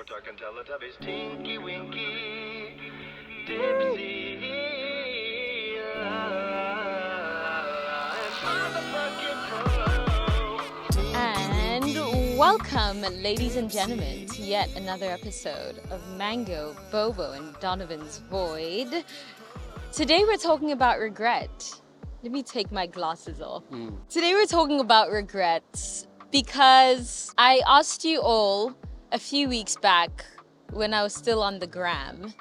I can tell the Teletubbies Tinky Winky Dipsy and Motherfucking Crow. And welcome, ladies and gentlemen, to yet another episode of Mango, Bobo, and Donovan's Void. Today we're talking about regret. Let me take my glasses off. Today we're talking about regrets because I asked you all a few weeks back when I was still on the gram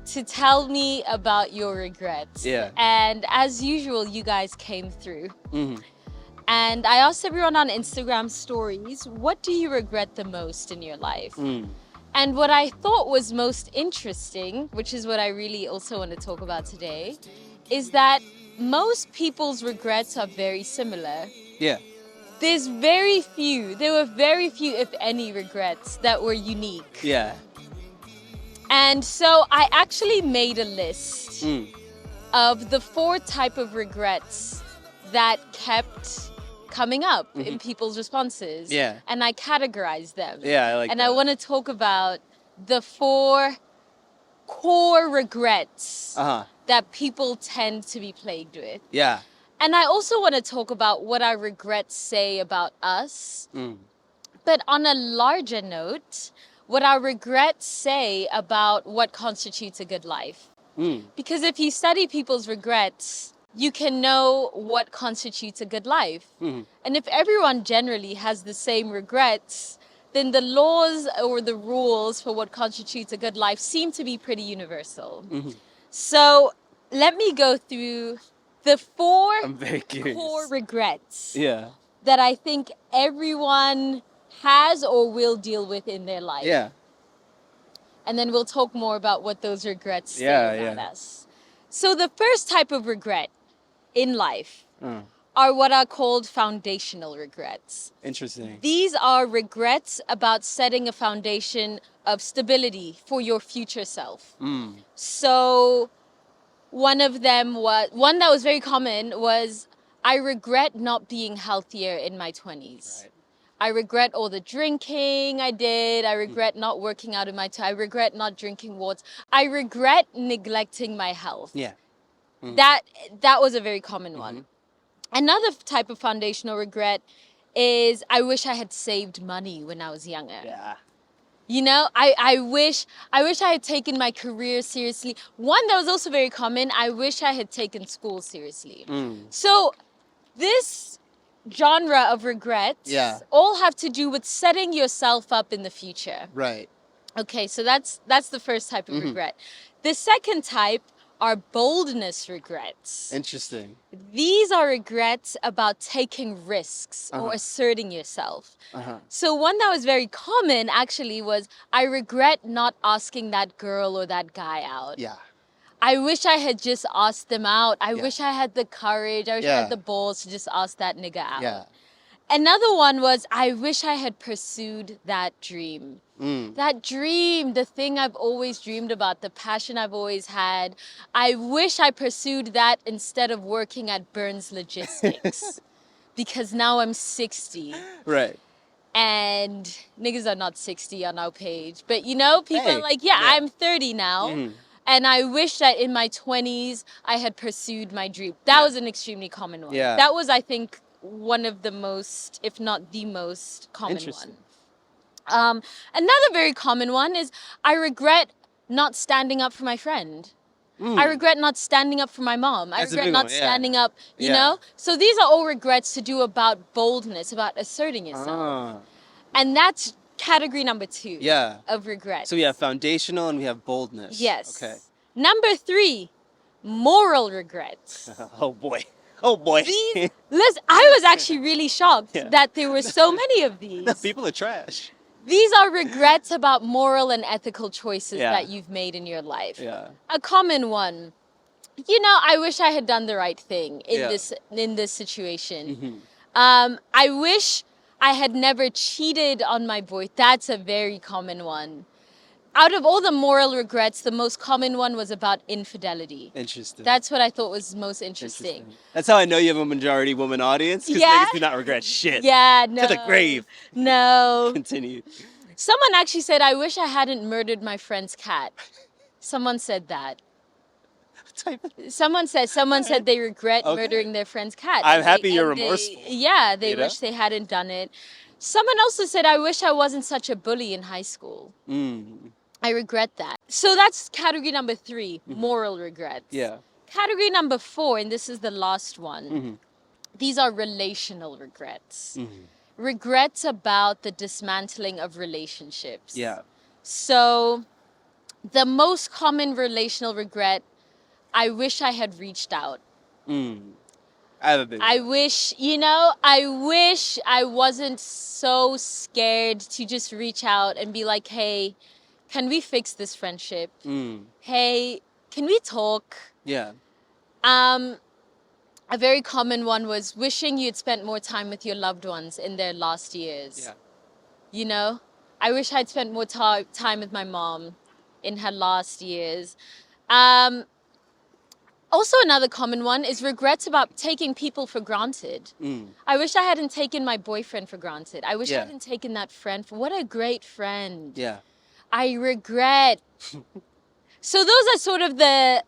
to tell me about your regrets. Yeah. And as usual, you guys came through. And I asked everyone on Instagram stories, what do you regret the most in your life? And what I thought was most interesting, which is what I really also want to talk about today, is that most people's regrets are very similar. Yeah. There were very few, if any, regrets that were unique. Yeah. And so I actually made a list of the 4 type of regrets that kept coming up in people's responses. Yeah. And I categorized them. Yeah, I like and that. I want to talk about the 4 core regrets that people tend to be plagued with. Yeah. And I also want to talk about what our regrets say about us. But on a larger note, what our regrets say about what constitutes a good life. Because if you study people's regrets, you can know what constitutes a good life. And if everyone generally has the same regrets, then the laws or the rules for what constitutes a good life seem to be pretty universal. So let me go through the 4 I'm very curious. core regrets Yeah. that I think everyone has or will deal with in their life. Yeah. And then we'll talk more about what those regrets say about Yeah. us. So the first type of regret in life are what are called foundational regrets. Interesting. These are regrets about setting a foundation of stability for your future self. So one that was very common was, I regret not being healthier in my 20s. Right. I regret all the drinking I did. I regret not working out in my time. I regret not drinking water. I regret neglecting my health. Yeah. That was a very common one. Another type of foundational regret is, I wish I had saved money when I was younger. Yeah. You know, I wish I had taken my career seriously. One that was also very common, I wish I had taken school seriously. So this genre of regrets all have to do with setting yourself up in the future. Right. Okay, so that's the first type of regret. The second type are boldness regrets. Interesting. These are regrets about taking risks or asserting yourself. So one that was very common actually was, I regret not asking that girl or that guy out. Yeah. I wish I had just asked them out. I wish I had the courage. I wish I had the balls to just ask that nigga out. Yeah. Another one was, I wish I had pursued that dream. That dream, the thing I've always dreamed about, the passion I've always had. I wish I pursued that instead of working at Burns Logistics. Because now I'm 60. Right. And niggas are not 60 on our page. But you know, people are like, I'm 30 now. And I wish that in my 20s, I had pursued my dream. That was an extremely common one. Yeah. That was, I think, one of the most, if not the most common one. Another very common one is, I regret not standing up for my friend. I regret not standing up for my mom. I regret not standing up, you know? So these are all regrets to do about boldness, about asserting yourself. And that's category number 2 of regret. So we have foundational and we have boldness. Yes. Okay. Number 3, moral regrets. Oh boy. Oh boy. Listen, I was actually really shocked that there were so many of these. People are trash. These are regrets about moral and ethical choices that you've made in your life. Yeah. A common one, you know, I wish I had done the right thing in this situation. I wish I had never cheated on my boy. That's a very common one. Out of all the moral regrets, the most common one was about infidelity. Interesting. That's what I thought was most interesting. That's how I know you have a majority woman audience, because Yeah? niggas do not regret shit. Yeah, no. To the grave. No. Continue. Someone actually said, I wish I hadn't murdered my friend's cat. Someone said that. Type of- Someone said they regret Okay. murdering their friend's cat. I'm and happy you're and remorseful, Yeah, they you know? wish they hadn't done it. Someone also said, I wish I wasn't such a bully in high school. I regret that. So that's category number 3, moral regrets. Yeah. Category number 4, and this is the last one. These are relational regrets. Regrets about the dismantling of relationships. Yeah. So the most common relational regret, I wish I had reached out. I have a big. I wish I wasn't so scared to just reach out and be like, hey, can we fix this friendship? Hey, can we talk? Yeah. A very common one was wishing you'd spent more time with your loved ones in their last years. Yeah. You know, I wish I'd spent more time with my mom in her last years. Also, another common one is regrets about taking people for granted. I wish I hadn't taken my boyfriend for granted. I wish I hadn't taken that friend for. What a great friend. Yeah. I regret. So those are sort of the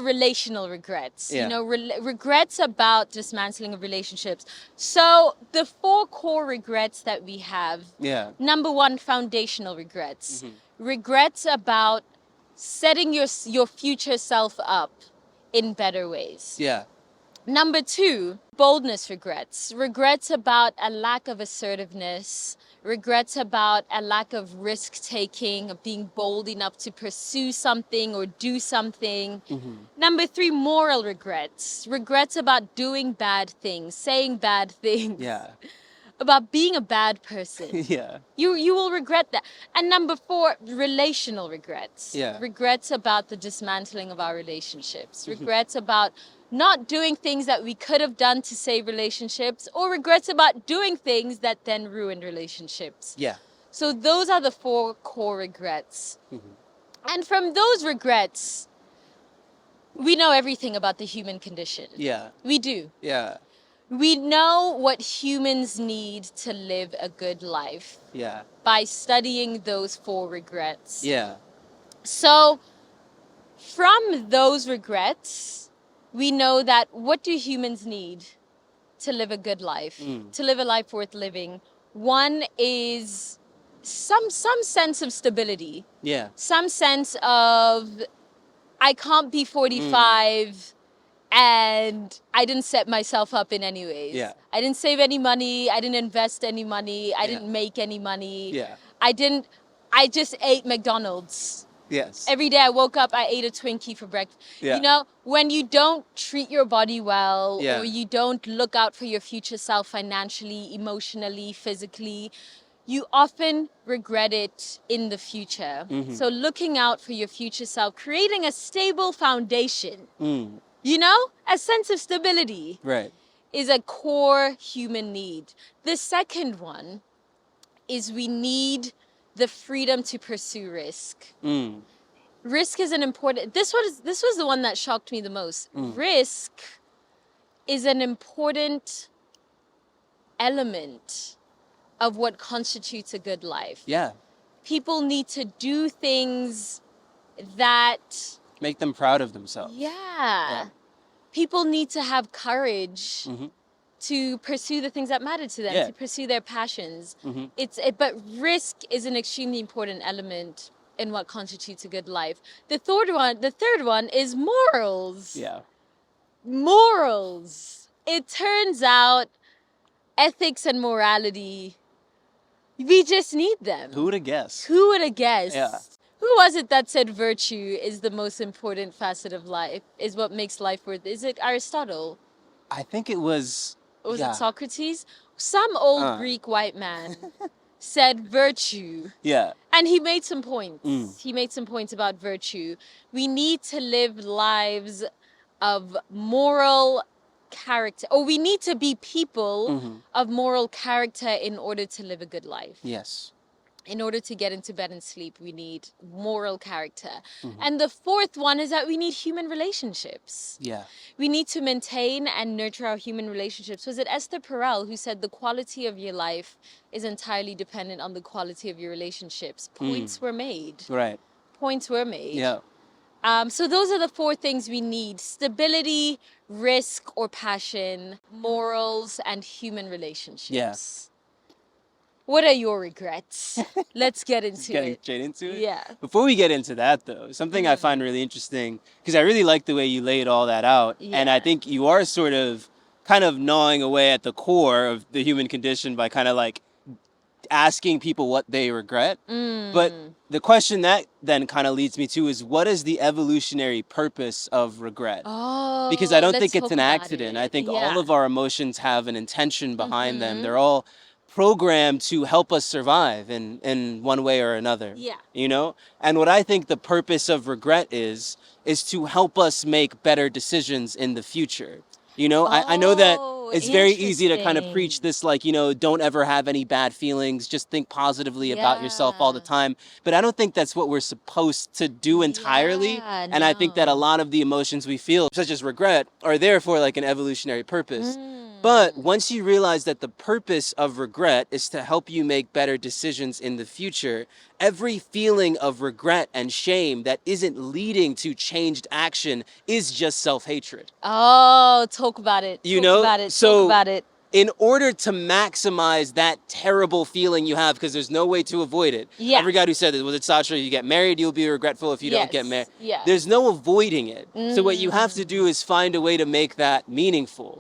relational regrets. Yeah. You know, regrets about dismantling of relationships. So the 4 core regrets that we have. Yeah. Number 1, foundational regrets. Regrets about setting your future self up in better ways. Yeah. Number 2, boldness regrets. Regrets about a lack of assertiveness. Regrets about a lack of risk taking, of being bold enough to pursue something or do something. Number 3, moral regrets. Regrets about doing bad things, saying bad things. Yeah. About being a bad person. Yeah. You will regret that. And number 4, relational regrets. Yeah. Regrets about the dismantling of our relationships. Regrets about not doing things that we could have done to save relationships, or regrets about doing things that then ruined relationships. Yeah. So those are the 4 core regrets. And from those regrets, we know everything about the human condition. Yeah. We do. Yeah. We know what humans need to live a good life Yeah. by studying those 4 regrets. Yeah. So from those regrets, we know that what do humans need to live a good life, to live a life worth living? One is some sense of stability. Yeah. Some sense of, I can't be 45 and I didn't set myself up in any ways. Yeah. I didn't save any money. I didn't invest any money. I didn't make any money. Yeah. I just ate McDonald's. Yes. Every day I woke up, I ate a Twinkie for breakfast. Yeah. You know, when you don't treat your body well, Yeah. or you don't look out for your future self financially, emotionally, physically, you often regret it in the future. So looking out for your future self, creating a stable foundation, you know, a sense of stability Right. is a core human need. The second one is we need the freedom to pursue risk. Risk is an important, this was the one that shocked me the most. Risk is an important element of what constitutes a good life. Yeah. People need to do things that, Make them proud of themselves. yeah. People need to have courage to pursue the things that matter to them, to pursue their passions. But risk is an extremely important element in what constitutes a good life. The third one is morals. Yeah. Morals. It turns out ethics and morality, we just need them. Who would have guessed? Who would have guessed? Yeah. Who was it that said virtue is the most important facet of life, is what makes life worth? Is it Aristotle? I think it was. Or was it Socrates? Some old Greek white man said virtue. Yeah. And he made some points. He made some points about virtue. We need to live lives of moral character, or we need to be people of moral character in order to live a good life. Yes. in order to get into bed and sleep, we need moral character. Mm-hmm. And the fourth one is that we need human relationships. Yeah. We need to maintain and nurture our human relationships. Was it Esther Perel who said the quality of your life is entirely dependent on the quality of your relationships? Points were made. Right. Points were made. Yeah. So those are the four things we need: stability, risk or passion, morals, and human relationships. Yeah. What are your regrets? Let's get into Getting it. straight into it. Yeah. Before we get into that, though, something I find really interesting, because I really like the way you laid all that out, and I Yeah. think you are sort of kind of gnawing away at the core of the human condition by kind of like asking people what they regret. But the question that then kind of leads me to is, what is the evolutionary purpose of regret? Oh, Because I don't let's think it's talk an about accident. it. I think Yeah. all of our emotions have an intention behind them. They're all programmed to help us survive in one way or another. Yeah. You know? And what I think the purpose of regret is to help us make better decisions in the future. You know, I know that Oh, it's very easy to kind of interesting. preach this, like, you know, don't ever have any bad feelings, just think positively about yourself all the Yeah. time. But I don't think that's what we're supposed to do entirely. Yeah, And I think that a no. lot of the emotions we feel, such as regret, are there for like an evolutionary purpose. But once you realize that the purpose of regret is to help you make better decisions in the future, every feeling of regret and shame that isn't leading to changed action is just self-hatred. Oh, talk about it. You Talk know? about it. So Talk about it. in order to maximize that terrible feeling you have, because there's no way to avoid it. Yeah. I forgot who said this. Was it Sasha? You get married, you'll be regretful if you don't get Yes. married. Yeah. There's no avoiding it. So what you have to do is find a way to make that meaningful.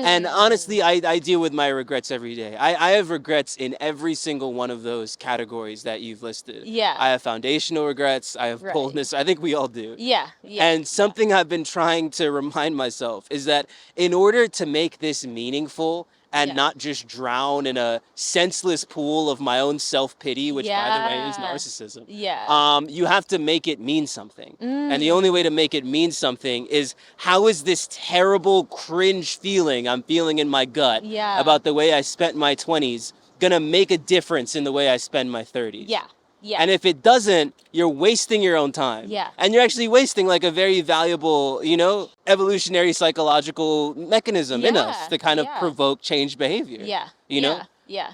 And honestly, I deal with my regrets every day. I have regrets in every single one of those categories that you've listed. Yeah. I have foundational regrets. I have Right. boldness. I think we all do. Yeah. Yeah. And something I've been trying to remind myself is that in order to make this meaningful and Yeah. not just drown in a senseless pool of my own self-pity, which by the way is Yeah. narcissism, Yeah. you have to make it mean something. And the only way to make it mean something is, how is this terrible cringe feeling I'm feeling in my gut Yeah. about the way I spent my 20s gonna make a difference in the way I spend my 30s? Yeah. Yeah. And if it doesn't, you're wasting your own time. Yeah. And you're actually wasting like a very valuable, you know, evolutionary psychological mechanism in us Yeah, to kind of yeah. provoke change behavior. Yeah. You know? Yeah.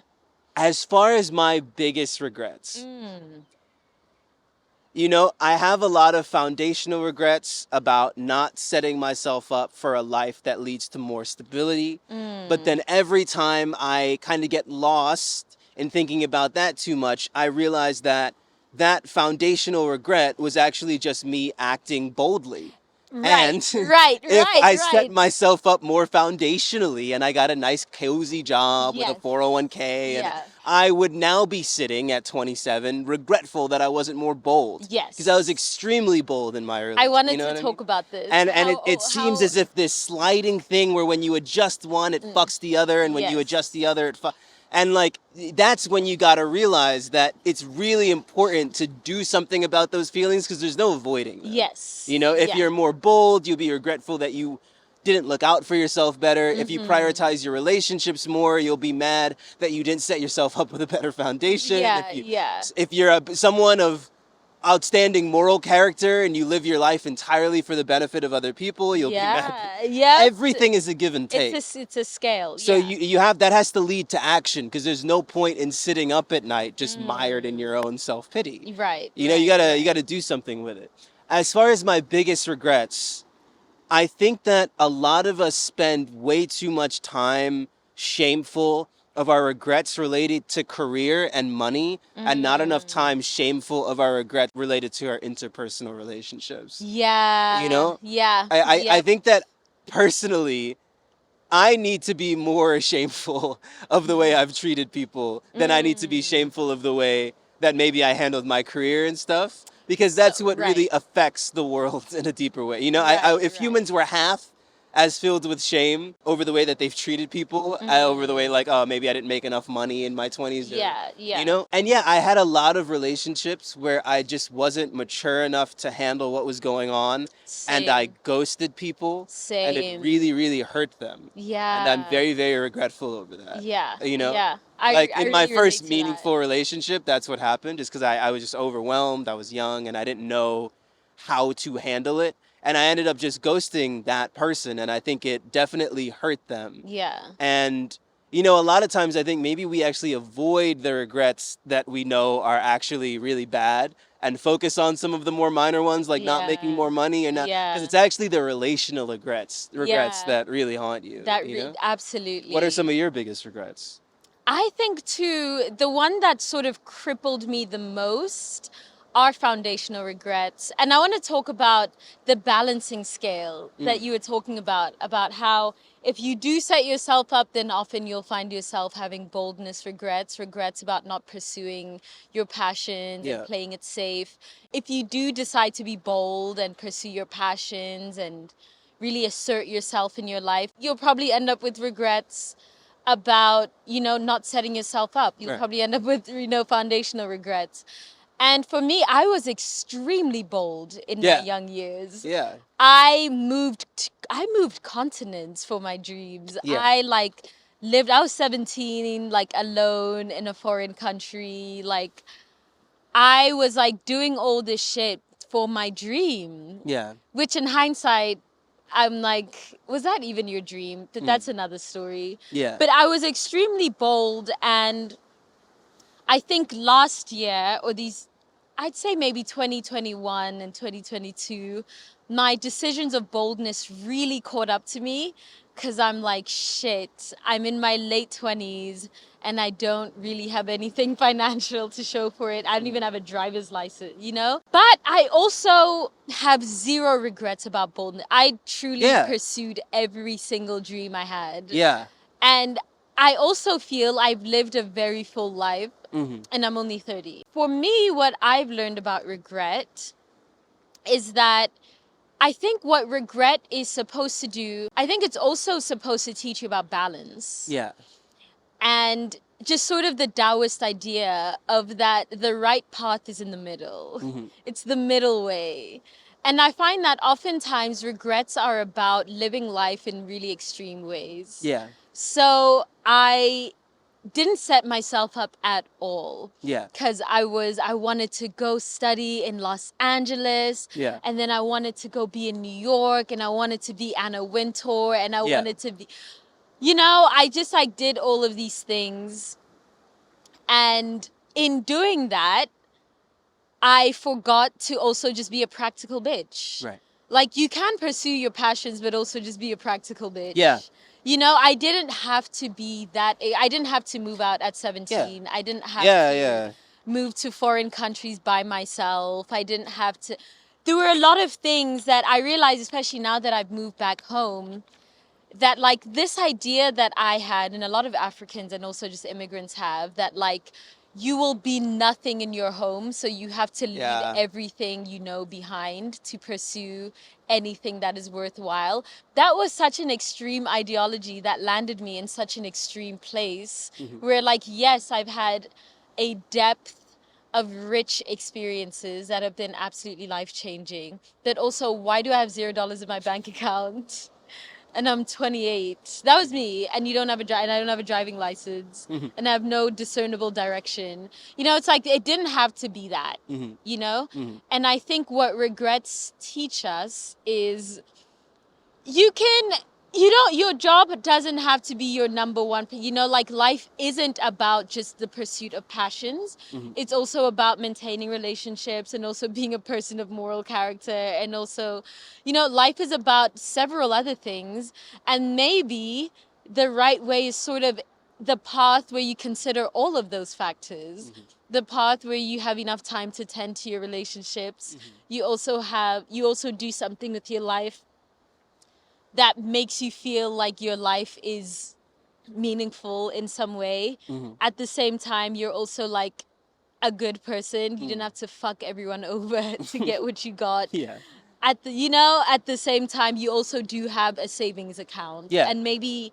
As far as my biggest regrets, you know, I have a lot of foundational regrets about not setting myself up for a life that leads to more stability. But then every time I kind of get lost in thinking about that too much, I realize that that foundational regret was actually just me acting boldly. Right. And Right. if Right. I set right. myself up more foundationally and I got a nice cozy job with Yes. a 401k, and Yeah. I would now be sitting at 27 regretful that I wasn't more bold. Yes. Because I was extremely bold in my early. I wanted you know to what I talk mean? about this. And How- it seems how- as if this sliding thing where when you adjust one, it fucks the other, and when you Yes. adjust the other, it and like, that's when you gotta realize that it's really important to do something about those feelings, because there's no avoiding them. Yes. You know, if Yeah. you're more bold, you'll be regretful that you didn't look out for yourself better. If you prioritize your relationships more, you'll be mad that you didn't set yourself up with a better foundation. Yeah. If you, Yeah. if you're someone of outstanding moral character and you live your life entirely for the benefit of other people, you'll be mad. Yeah. Everything is a give and take. It's a scale. So yeah. you have, that has to lead to action, because there's no point in sitting up at night just mired in your own self-pity. Right. You know, right, you gotta do something with it. As far as my biggest regrets, I think that a lot of us spend way too much time shameful of our regrets related to career and money, and not enough time shameful of our regrets related to our interpersonal relationships. Yeah. You know? Yeah. I yep. think that personally, I need to be more shameful of the way I've treated people than I need to be shameful of the way that maybe I handled my career and stuff, because that's what right. really affects the world in a deeper way. You know, Right, if right. humans were half as filled with shame over the way that they've treated people, over the way like, oh, maybe I didn't make enough money in my 20s. Yeah, yeah. You know? And yeah, I had a lot of relationships where I just wasn't mature enough to handle what was going on. And I Same. ghosted people. And it Same. really, really hurt them. Yeah. And I'm very, very regretful over that. Yeah. You know? Yeah. Like I in my really relate first to that. meaningful relationship, that's what happened. Just because I was just overwhelmed, I was young, and I didn't know how to handle it. And I ended up just ghosting that person, and I think it definitely hurt them. Yeah. And, you know, a lot of times I think maybe we actually avoid the regrets that we know are actually really bad and focus on some of the more minor ones, like not making Yeah. more money or not. Because Yeah. it's actually the relational regrets Yeah. that really haunt you, you know? Absolutely. What are some of your biggest regrets? I think too, the one that sort of crippled me the most are foundational regrets. And I want to talk about the balancing scale that you were talking about how if you do set yourself up, then often you'll find yourself having boldness regrets about not pursuing your passions and Yeah. playing it safe. If you do decide to be bold and pursue your passions and really assert yourself in your life, you'll probably end up with regrets about, not setting yourself up. You'll Right. probably end up with, foundational regrets. And for me, I was extremely bold in my Yeah. young years. Yeah. I moved continents for my dreams. Yeah. I was 17, like alone in a foreign country. Like I was like doing all this shit for my dream. Yeah. Which in hindsight, I'm like, was that even your dream? But that's another story. Yeah. But I was extremely bold, and I think last year, I'd say maybe 2021 and 2022, my decisions of boldness really caught up to me because I'm like, shit, I'm in my late 20s and I don't really have anything financial to show for it. I don't even have a driver's license, you know? But I also have zero regrets about boldness. I truly pursued every single dream I had. Yeah. And I also feel I've lived a very full life, and I'm only 30. For me, what I've learned about regret is that I think what regret is supposed to do, I think it's also supposed to teach you about balance. Yeah. And just sort of the Taoist idea of that the right path is in the middle. It's the middle way. And I find that oftentimes regrets are about living life in really extreme ways. Yeah. So I didn't set myself up at all. Yeah. Because I wanted to go study in Los Angeles. Yeah. And then I wanted to go be in New York, and I wanted to be Anna Wintour, and I wanted to be, I just like did all of these things. And in doing that, I forgot to also just be a practical bitch. Right. Like you can pursue your passions, but also just be a practical bitch. Yeah. I didn't have to be that. I didn't have to move out at 17. Yeah. I didn't have Yeah. to move to foreign countries by myself. I didn't have to. There were a lot of things that I realized, especially now that I've moved back home, that like this idea that I had, and a lot of Africans and also just immigrants have, that like you will be nothing in your home, so you have to leave everything you know behind to pursue anything that is worthwhile. That was such an extreme ideology that landed me in such an extreme place where like, yes, I've had a depth of rich experiences that have been absolutely life-changing. But also, why do I have $0 in my bank account? And I'm 28. That was me. And and I don't have a driving license, and I have no discernible direction. It's like it didn't have to be that. And I think what regrets teach us is your job doesn't have to be your number one. Like life isn't about just the pursuit of passions. It's also about maintaining relationships and also being a person of moral character. And also, life is about several other things. And maybe the right way is sort of the path where you consider all of those factors. The path where you have enough time to tend to your relationships. You also do something with your life that makes you feel like your life is meaningful in some way. At the same time, you're also like a good person. You didn't have to fuck everyone over to get what you got. Yeah. At the same time, you also do have a savings account. Yeah. And maybe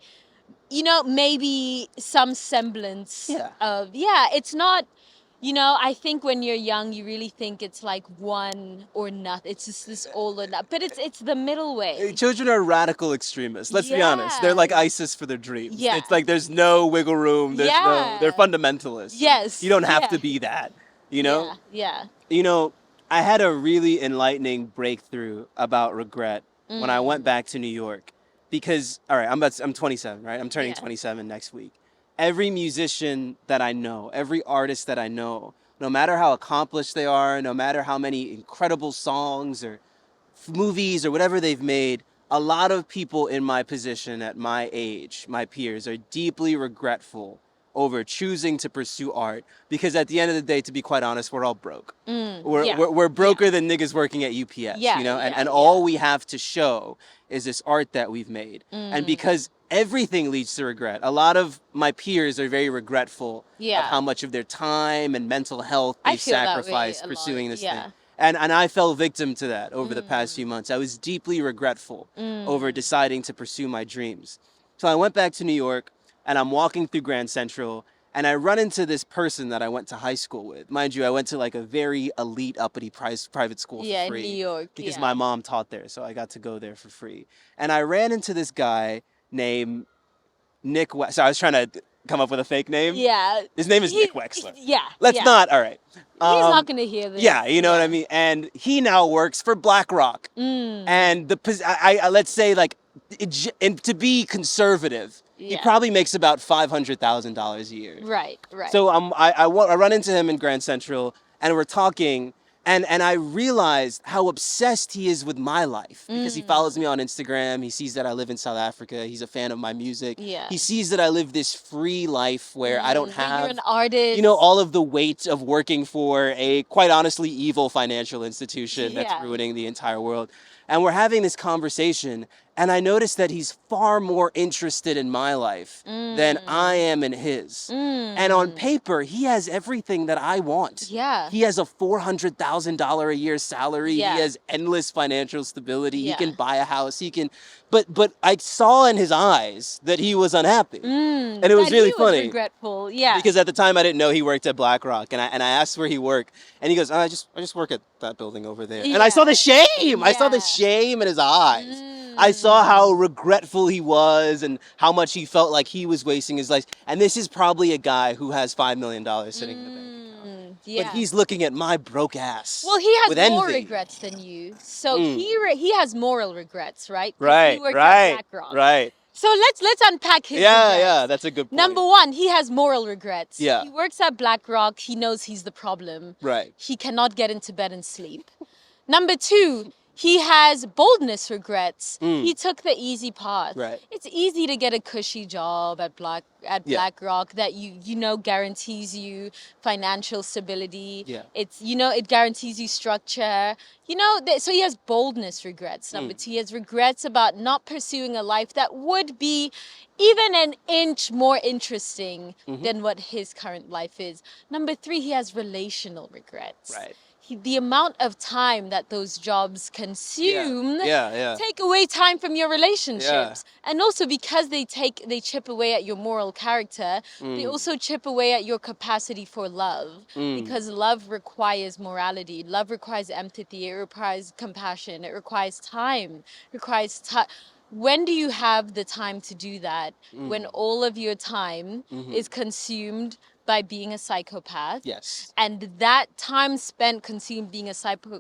some semblance Yeah. of, it's not, You know, I think when you're young, you really think it's like one or nothing. It's just this all or nothing. But it's the middle way. Children are radical extremists. Let's be honest. They're like Yeah. ISIS for their dreams. Yeah. It's like there's no wiggle room. They're Yeah. fundamentalists. Yes. You don't have Yeah. to be that, you know? Yeah. You know, I had a really enlightening breakthrough about regret when I went back to New York because, all right, I'm 27, right? I'm turning Yeah. 27 next week. Every musician that I know, every artist that I know, no matter how accomplished they are, no matter how many incredible songs or movies or whatever they've made, a lot of people in my position at my age, my peers, are deeply regretful over choosing to pursue art because at the end of the day, to be quite honest, we're all broke. We're broker than niggas working at UPS, Yeah, you know, and, yeah, and yeah. all we have to show is this art that we've made. And because everything leads to regret, a lot of my peers are very regretful Yeah. of how much of their time and mental health I they feel that way sacrificed a pursuing lot, this yeah. thing. And I fell victim to that over the past few months. I was deeply regretful over deciding to pursue my dreams. So I went back to New York and I'm walking through Grand Central and I run into this person that I went to high school with. Mind you, I went to like a very elite, uppity private school Yeah, for in free. New York. Because yeah. my mom taught there, so I got to go there for free. And I ran into this guy named Nick Wexler. So I was trying to come up with a fake name. Yeah. His name is He- Nick Wexler. Yeah. Let's yeah. not, all right. He's not going to hear this. Yeah, you know what I mean? And he now works for BlackRock. And let's say like, and to be conservative, he Yeah. probably makes about $500,000 a year. Right. So I run into him in Grand Central and we're talking and I realized how obsessed he is with my life because he follows me on Instagram. He sees that I live in South Africa. He's a fan of my music. Yeah. He sees that I live this free life where I don't That have, you're an artist. you know, all of the weight of working for a quite honestly evil financial institution that's Yeah. ruining the entire world. And we're having this conversation and I noticed that he's far more interested in my life than I am in his. And on paper, he has everything that I want. Yeah. He has a $400,000 a year salary. Yeah. He has endless financial stability. Yeah. He can buy a house. He can, but I saw in his eyes that he was unhappy. And it was That really he was funny. regretful. Yeah. Because at the time I didn't know he worked at BlackRock, and I asked where he worked, and he goes, "Oh, I just work at that building over there." And I saw the shame. I saw the Yeah. shame in his eyes. I saw how regretful he was and how much he felt like he was wasting his life. And this is probably a guy who has $5 million sitting in the bank account. Yeah. But he's looking at my broke ass. Well, he with has more envy. regrets than you. So he has moral regrets, right? 'Cause Right, he works right, at BlackRock. right. So let's unpack his Yeah, regrets. yeah, that's a good point. Number one, he has moral regrets. Yeah. He works at BlackRock. He knows he's the problem. Right. He cannot get into bed and sleep. Number two, he has boldness regrets. He took the easy path. Right. It's easy to get a cushy job at Yeah. BlackRock that you know guarantees you financial stability. Yeah. It guarantees you structure. So he has boldness regrets. Number two, he has regrets about not pursuing a life that would be even an inch more interesting than what his current life is. Number three, he has relational regrets. Right. The amount of time that those jobs consume Yeah. take away time from your relationships. And also because they chip away at your moral character, they also chip away at your capacity for love. Because love requires morality, love requires empathy, it requires compassion, it requires time, when do you have the time to do that? When all of your time is consumed by being a psychopath. Yes. And that time spent consumed being a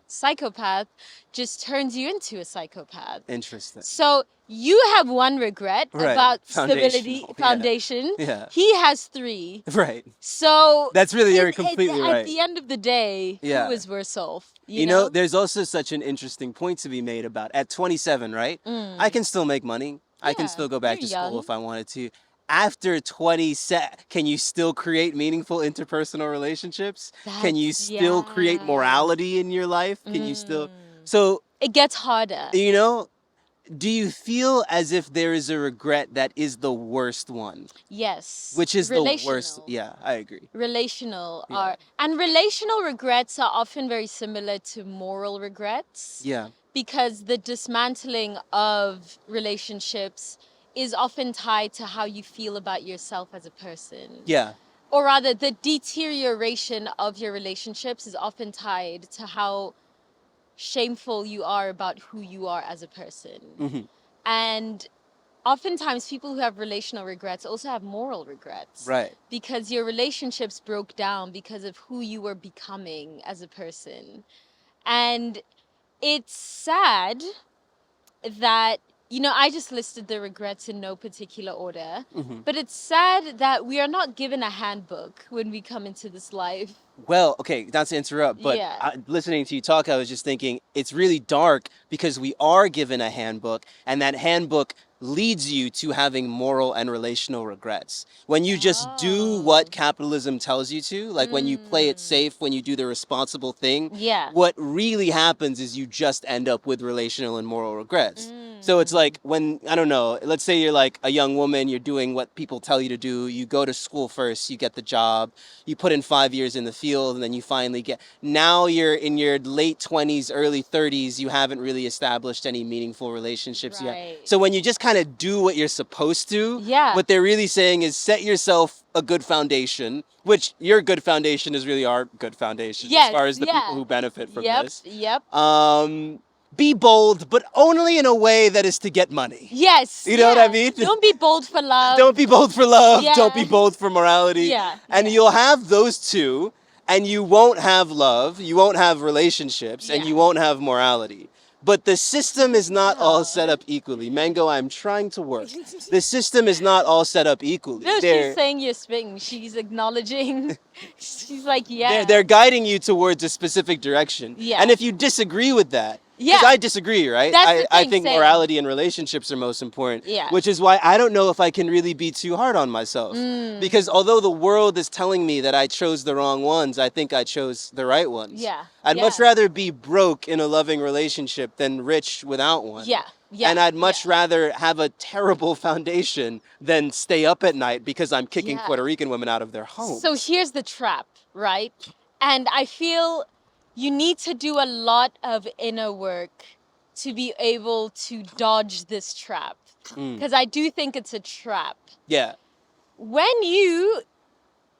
psychopath just turns you into a psychopath. Interesting. So you have one regret Right. about stability, Foundational. foundation. Yeah. He has three. Right. So That's really, you're completely right. At the end of the day, Yeah. who is worse off? You know, there's also such an interesting point to be made about at 27, right? I can still make money. I can Yeah, still go back to you're school young. if I wanted to. After 27, can you still create meaningful interpersonal relationships? Can you still create yeah. morality in your life? Can you still? So, It gets harder. you know, do you feel as if there is a regret that is the worst one? Yes. Which is the worst? Relational. Yeah, I agree. Relational Yeah. and relational regrets are often very similar to moral regrets. Yeah. Because the dismantling of relationships is often tied to how you feel about yourself as a person. Yeah. or rather the deterioration of your relationships is often tied to how shameful you are about who you are as a person. Mm-hmm. And oftentimes people who have relational regrets also have moral regrets. Right. Because your relationships broke down because of who you were becoming as a person. And it's sad that, you know, I just listed the regrets in no particular order, but it's sad that we are not given a handbook when we come into this life. Well, okay, not to interrupt, but Yeah. listening to you talk, I was just thinking it's really dark because we are given a handbook, and that handbook leads you to having moral and relational regrets. When you just do what capitalism tells you to, like when you play it safe, when you do the responsible thing, Yeah. what really happens is you just end up with relational and moral regrets. So it's like when, I don't know, let's say you're like a young woman, you're doing what people tell you to do, you go to school first, you get the job, you put in 5 years in the field, and then you finally get, now you're in your late 20s, early 30s, you haven't really established any meaningful relationships yet. Right. So when you just kind of do what you're supposed to, Yeah. what they're really saying is set yourself a good foundation, which your good foundation is really our good foundation as Yes, far as the yeah. people who benefit from Yep, this. yep. Be bold, but only in a way that is to get money. Yes. You know what I yeah. mean? Don't be bold for love. Don't be bold for love. Yeah. Don't be bold for morality. Yeah, And yeah. you'll have those two, and you won't have love, you won't have relationships, and Yeah. you won't have morality. But the system is not all Yeah. set up equally. Mango, I'm trying to work. The system is not all set up equally. No, she's saying you're spitting. She's acknowledging. She's like, yeah. They're guiding you towards a specific direction. Yeah. And if you disagree with that, Yeah. because I disagree, right? That's the I thing, think same. morality and relationships are most important. Yeah. Which is why I don't know if I can really be too hard on myself. Because although the world is telling me that I chose the wrong ones, I think I chose the right ones. Yeah. I'd Yeah. much rather be broke in a loving relationship than rich without one. Yeah. Yeah. And I'd much yeah. rather have a terrible foundation than stay up at night because I'm kicking Yeah. Puerto Rican women out of their homes. So here's the trap, right? And I feel you need to do a lot of inner work to be able to dodge this trap. Because I do think it's a trap. Yeah. When you,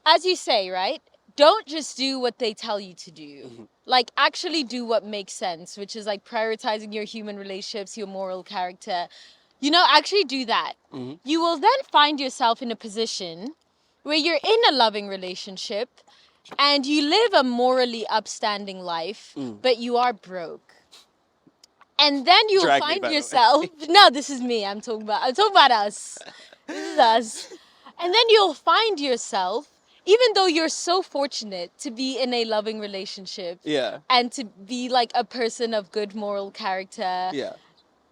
as you say, right, don't just do what they tell you to do. Like, actually do what makes sense, which is like prioritizing your human relationships, your moral character. You know, actually do that. You will then find yourself in a position where you're in a loving relationship and you live a morally upstanding life, but you are broke. And then you'll Drag me, by find the way. yourself. No, this is me. I'm talking about us. This is us. And then you'll find yourself, even though you're so fortunate to be in a loving relationship Yeah. and to be like a person of good moral character, Yeah.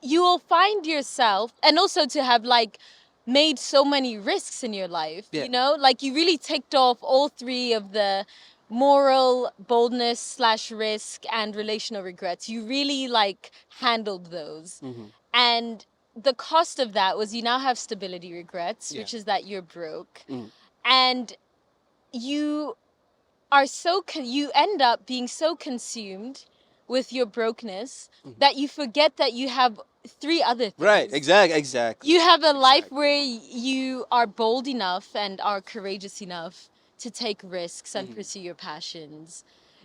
you will find yourself, and also to have like made so many risks in your life, Yeah. you know, like you really ticked off all three of the moral boldness / risk and relational regrets. You really like handled those. And the cost of that was you now have stability regrets, which is that you're broke. And you are you end up being so consumed with your brokenness that you forget that you have three other things. Right. Exactly. You have a life where you are bold enough and are courageous enough to take risks and pursue your passions.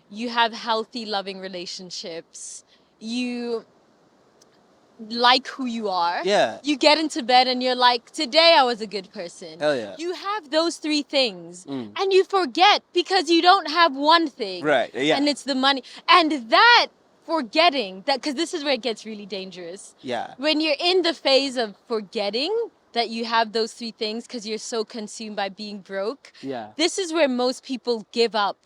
You have healthy, loving relationships. You like who you are. Yeah. You get into bed and you're like, today I was a good person. Hell yeah. You have those three things and you forget because you don't have one thing. Right. Yeah. And it's the money. And that forgetting, that because this is where it gets really dangerous. Yeah. When you're in the phase of forgetting that you have those three things because you're so consumed by being broke, Yeah. this is where most people give up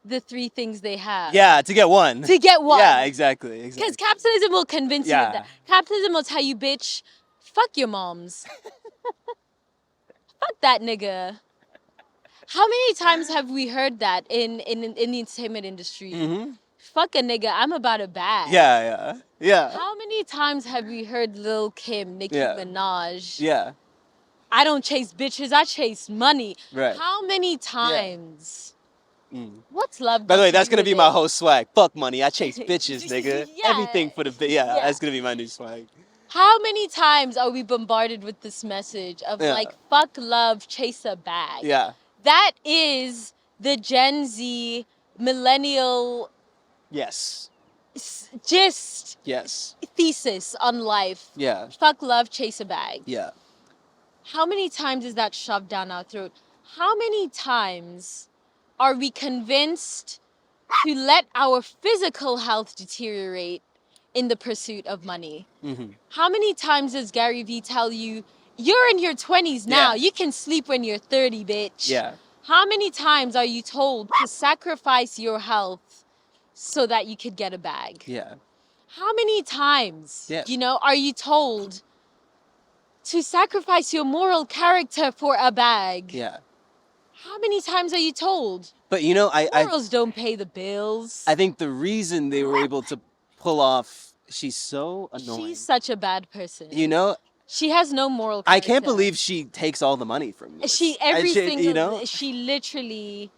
the three things they have. Yeah. To get one. To get one. Yeah. Exactly. Because capitalism will convince you of Yeah. that. Capitalism will tell you, bitch, fuck your moms. Fuck that nigga. How many times have we heard that in the entertainment industry? Fuck a nigga, I'm about a bag. Yeah. How many times have we heard Lil Kim, Nicki Yeah. Minaj? Yeah. I don't chase bitches, I chase money. Right. How many times? What's love? By the got way, to that's do gonna with be my it? whole swag. Fuck money. I chase bitches, nigga. Yeah. Everything for the yeah. Yeah. That's gonna be my new swag. How many times are we bombarded with this message of Yeah. like, fuck love, chase a bag? Yeah. that is the Gen Z millennial Yes. just Yes. thesis on life. Yeah. Fuck love, chase a bag. Yeah. How many times is that shoved down our throat? How many times are we convinced to let our physical health deteriorate in the pursuit of money? Mm-hmm. How many times does Gary Vee tell you, you're in your 20s now, Yeah. you can sleep when you're 30, bitch? Yeah. How many times are you told to sacrifice your health so that you could get a bag? Yeah. How many times, Yeah. are you told to sacrifice your moral character for a bag? Yeah. How many times are you told? But I Morals don't pay the bills. I think the reason they were able to pull off, she's so annoying. She's such a bad person. She has no moral character. I can't believe she takes all the money from this. She literally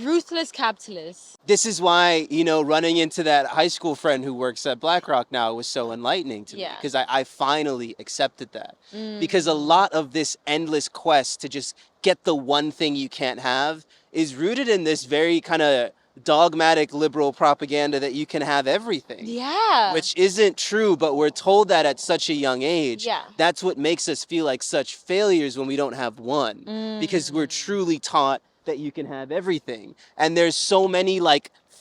ruthless capitalist. This is why, running into that high school friend who works at BlackRock now was so enlightening to me. Yeah. Because I finally accepted that. Because a lot of this endless quest to just get the one thing you can't have is rooted in this very kind of dogmatic liberal propaganda that you can have everything. Yeah. Which isn't true, but we're told that at such a young age. Yeah. That's what makes us feel like such failures when we don't have one. Because we're truly taught that you can have everything. And there's so many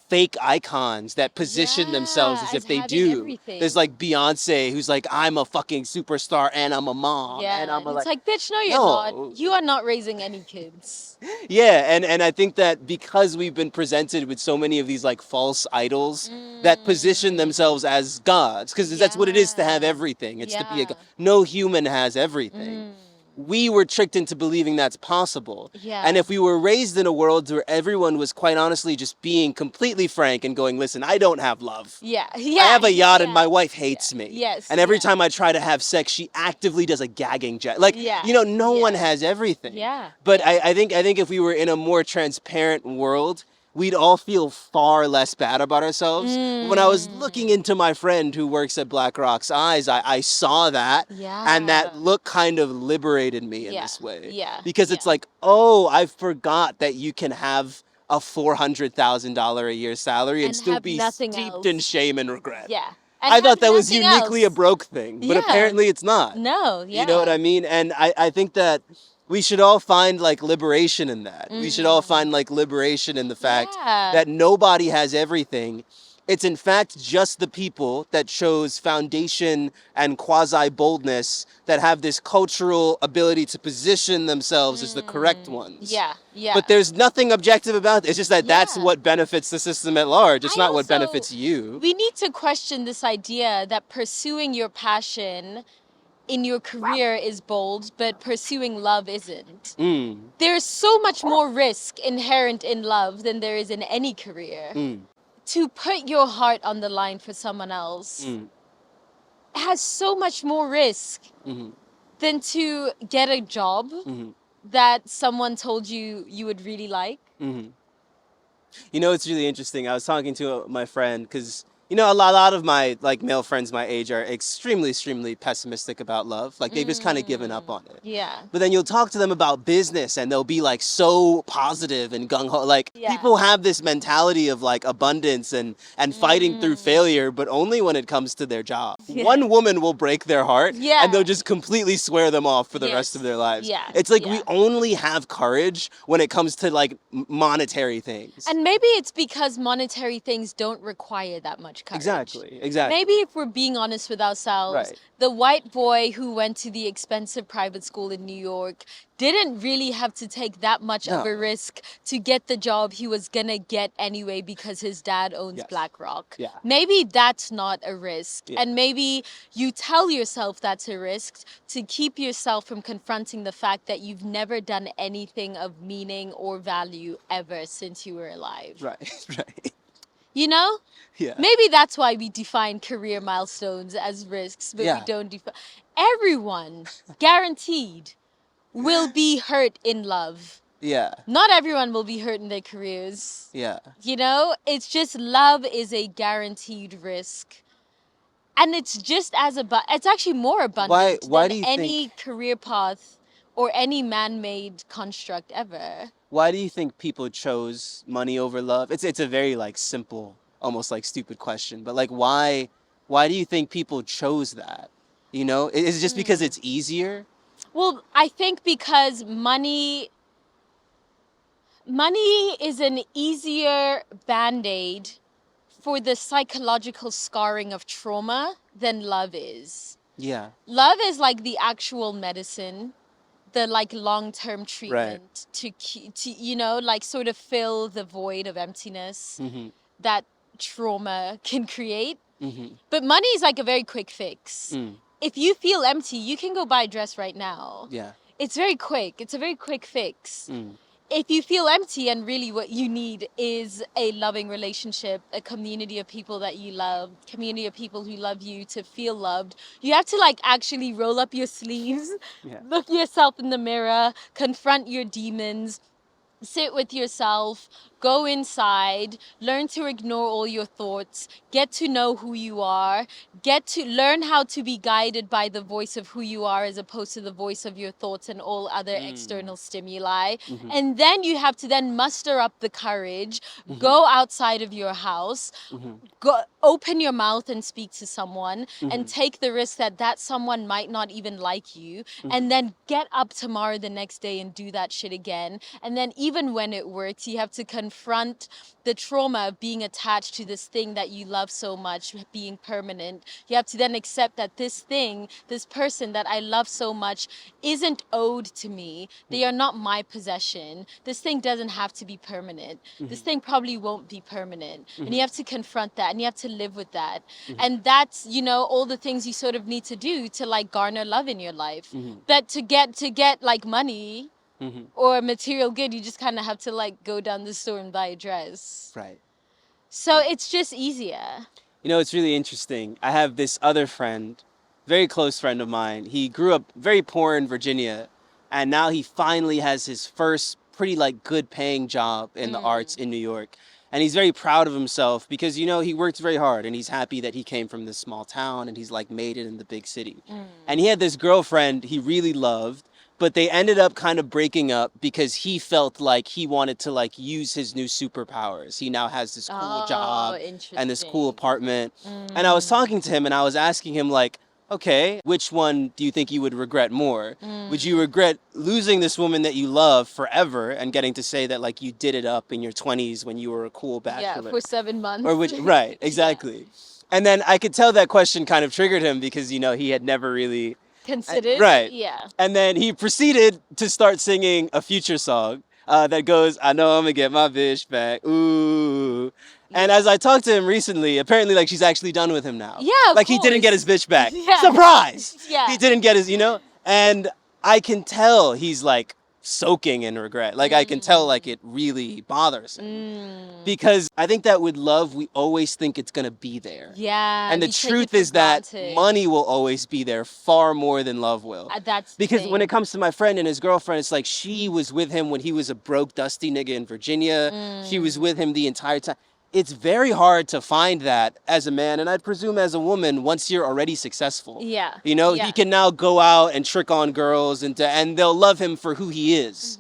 fake icons that position themselves as if they do. Everything. There's Beyonce who's I'm a fucking superstar and I'm a mom. Yeah. And I'm it's bitch, no, you're No. not. You are not raising any kids. Yeah, and I think that because we've been presented with so many of these false idols that position themselves as gods, because that's what it is to have everything. It's to be no human has everything. We were tricked into believing that's possible. Yeah. And if we were raised in a world where everyone was quite honestly just being completely frank and going, listen, I don't have love. Yeah. I have a yacht and my wife hates me. Yes. And every time I try to have sex, she actively does a gagging gesture. No one has everything. Yeah. But I think if we were in a more transparent world, we'd all feel far less bad about ourselves. When I was looking into my friend who works at BlackRock's eyes, I saw that. Yeah. And that look kind of liberated me in this way. Yeah. Because it's oh, I forgot that you can have a $400,000 a year salary and still have be nothing steeped else. in shame and regret. Yeah. I thought that was nothing uniquely else. a broke thing, but Yeah. apparently it's not. No, yeah. You know what I mean? And I think that we should all find liberation in that. We should all find liberation in the fact that nobody has everything. It's in fact just the people that chose foundation and quasi-boldness that have this cultural ability to position themselves as the correct ones. Yeah, yeah. But there's nothing objective about it. It's just that that's Yeah. what benefits the system at large. It's I not what also- benefits you. We need to question this idea that pursuing your passion in your career is bold, but pursuing love isn't. There's so much more risk inherent in love than there is in any career. To put your heart on the line for someone else has so much more risk than to get a job that someone told you you would really like. It's really interesting. I was talking to my friend because, a lot of my male friends my age are extremely, extremely pessimistic about love. They've just kind of given up on it. Yeah. But then you'll talk to them about business and they'll be so positive and gung-ho. People have this mentality of abundance and fighting through failure, but only when it comes to their job. Yeah. One woman will break their heart Yeah. and they'll just completely swear them off for the Yes. rest of their lives. Yeah. It's Yeah. we only have courage when it comes to monetary things. And maybe it's because monetary things don't require that much courage. Exactly. Maybe if we're being honest with ourselves, Right. the white boy who went to the expensive private school in New York didn't really have to take that much of No. a risk to get the job he was gonna get anyway because his dad owns Yes. BlackRock. Yeah. Maybe that's not a risk. Yeah. And maybe you tell yourself that's a risk to keep yourself from confronting the fact that you've never done anything of meaning or value ever since you were alive. Right. Right. You know? Yeah. Maybe that's why we define career milestones as risks, but Yeah. we don't define. Everyone, guaranteed, will be hurt in love. Yeah. Not everyone will be hurt in their careers. Yeah. It's just love is a guaranteed risk. And it's just it's actually more abundant Why than do you any career path or any man-made construct ever. Why do you think people chose money over love? It's a very like simple, almost like stupid question, but like why do you think people chose that? You know, is it just because it's easier? Well, I think because money is an easier band-aid for the psychological scarring of trauma than love is. Yeah. Love is like the actual medicine, the like long-term treatment to like sort of fill the void of emptiness that trauma can create. But money is like a very quick fix. If you feel empty, you can go buy a dress right now. Yeah. It's very quick. It's a very quick fix. If you feel empty and really what you need is a loving relationship, a community of people that you love, community of people who love you to feel loved, you have to like actually roll up your sleeves, look yourself in the mirror, confront your demons, sit with yourself, go inside, learn to ignore all your thoughts, get to know who you are, get to learn how to be guided by the voice of who you are as opposed to the voice of your thoughts and all other external stimuli. And then you have to then muster up the courage, go outside of your house, go open your mouth and speak to someone and take the risk that that someone might not even like you, and then get up tomorrow the next day and do that shit again. And then even when it works, you have to confront the trauma of being attached to this thing that you love so much being permanent. You have to then accept that this thing, this person that I love so much isn't owed to me. They are not my possession. This thing doesn't have to be permanent. This thing probably won't be permanent. And you have to confront that and you have to live with that. And that's, you know, all the things you sort of need to do to like garner love in your life. But to get like money or a material good, you just kind of have to like go down the store and buy a dress. Right. So it's just easier. You know, it's really interesting. I have this other friend, very close friend of mine. He grew up very poor in Virginia, and now he finally has his first pretty like good paying job in the arts in New York. And he's very proud of himself because, you know, he worked very hard and he's happy that he came from this small town and he's like made it in the big city. And he had this girlfriend he really loved, but they ended up kind of breaking up because he felt like he wanted to like use his new superpowers. He now has this cool job and this cool apartment. And I was talking to him and I was asking him like, okay, which one do you think you would regret more? Would you regret losing this woman that you love forever and getting to say that like you did it up in your 20s when you were a cool bachelor? Yeah, for 7 months. Or which, right, exactly. And then I could tell that question kind of triggered him because, you know, he had never really considered. Right. Yeah. And then he proceeded to start singing a Future song that goes, I know I'm gonna get my bitch back. Ooh. And as I talked to him recently, apparently like she's actually done with him now. Yeah, like he didn't get his bitch back. Yeah. Surprise! Yeah. He didn't get his, you know? And I can tell he's like soaking in regret. Like I can tell like it really bothers him. Because I think that with love, we always think it's gonna be there. Yeah. And the you take truth it for is that granted. money will always be there far more than love will. That's the Because thing. when it comes to my friend and his girlfriend, it's like she was with him when he was a broke, dusty nigga in Virginia. She was with him the entire time. It's very hard to find that as a man, and I'd presume as a woman, once you're already successful. Yeah. You know, Yeah. he can now go out and trick on girls and they'll love him for who he is.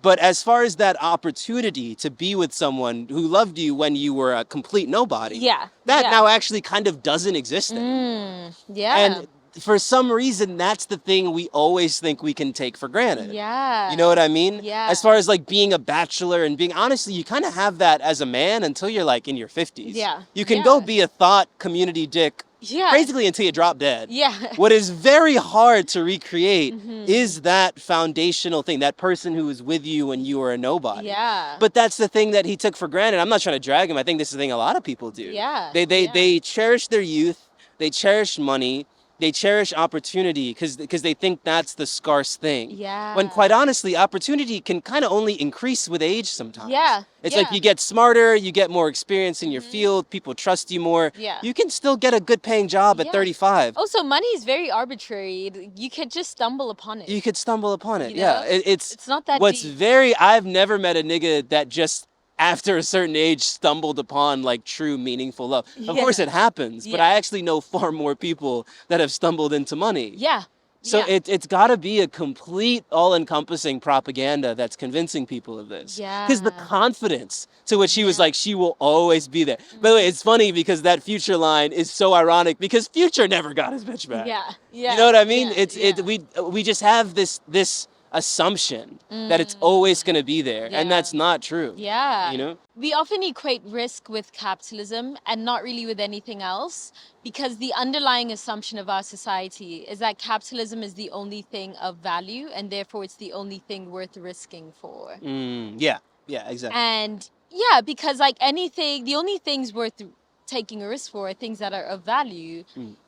But as far as that opportunity to be with someone who loved you when you were a complete nobody, Yeah. that Yeah. now actually kind of doesn't exist anymore. Yeah. And for some reason, that's the thing we always think we can take for granted. Yeah. You know what I mean? Yeah. As far as like being a bachelor and being, honestly, you kind of have that as a man until you're like in your 50s. Yeah. You can Yeah. go be a thought community dick Yeah. basically until you drop dead. Yeah. What is very hard to recreate is that foundational thing, that person who was with you when you were a nobody. Yeah. But that's the thing that he took for granted. I'm not trying to drag him. I think this is the thing a lot of people do. Yeah. They cherish their youth. They cherish money. They cherish opportunity because they think that's the scarce thing. Yeah. When quite honestly, opportunity can kind of only increase with age sometimes. Yeah. It's Yeah. like you get smarter, you get more experience in your field, people trust you more. Yeah. You can still get a good paying job at Yeah. 35. Also, money is very arbitrary. You could just stumble upon it. You could stumble upon it. You Yeah. know? It's It's not that what's deep. I've never met a nigga that just after a certain age stumbled upon like true meaningful love. Of Yeah. course it happens, but Yeah. I actually know far more people that have stumbled into money. Yeah. So Yeah. it's got to be a complete, all-encompassing propaganda that's convincing people of this. Because the Yeah. confidence to which she was Yeah. like, she will always be there. By the way, it's funny because that Future line is so ironic because Future never got his bitch back. Yeah. Yeah. You know what I mean? Yeah. We just have this assumption that it's always going to be there, and that's Yeah. not true. Yeah. You know? We often equate risk with capitalism and not really with anything else, because the underlying assumption of our society is that capitalism is the only thing of value and therefore it's the only thing worth risking for. Yeah. Yeah, exactly. And yeah, because like anything, the only things worth taking a risk for are things that are of value.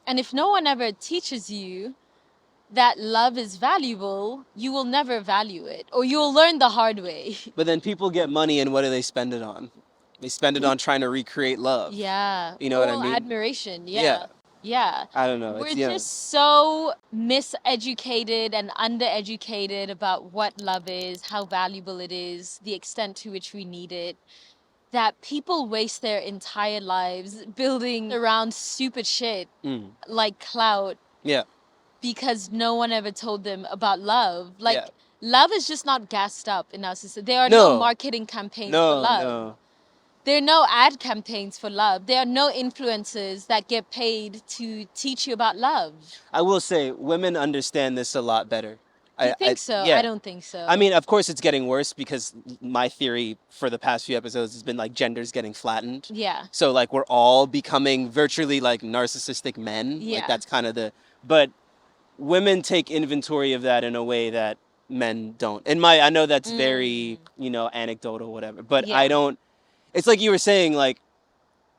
And if no one ever teaches you that love is valuable, you will never value it, or you'll learn the hard way. But then people get money, and what do they spend it on? They spend it on trying to recreate love. Yeah. You know what I Or mean? admiration. Yeah. Yeah. Yeah. I don't know. We're It's, yeah. just so miseducated and undereducated about what love is, how valuable it is, the extent to which we need it, that people waste their entire lives building around stupid shit like clout Yeah. because no one ever told them about love. Like, Yeah. love is just not gassed up in our society. There are no No. marketing campaigns for love. No. There are no ad campaigns for love. There are no influencers that get paid to teach you about love. I will say, women understand this a lot better. You think so? Yeah. I don't think so. I mean, of course, it's getting worse because my theory for the past few episodes has been like gender's getting flattened. Yeah. So like we're all becoming virtually like narcissistic men. Yeah. Like that's kind of but women take inventory of that in a way that men don't. I know that's very, anecdotal, whatever, but Yeah. I don't, it's like you were saying, like,